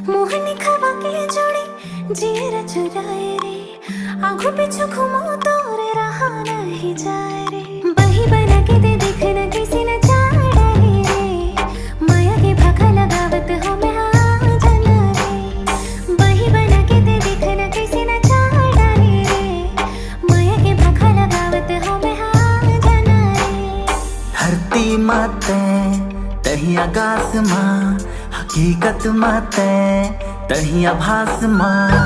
मोहनी खवा के जोड़ी जीरा चुराए रे, आंखों पीछू घूमो तो रे रहा नहीं जाए रे। बही बना के दे देखना किसी न चाड़ा रे, माया के भाखा लगावत हो मैं हाँ जाना रे। बही बना के दे देखना किसी न चाड़ा रे, माया के भाखा लगावत हो मैं हाँ जाना रे। धरती माते तही आकाश माँ, हकीकत माते तही आभास माँ।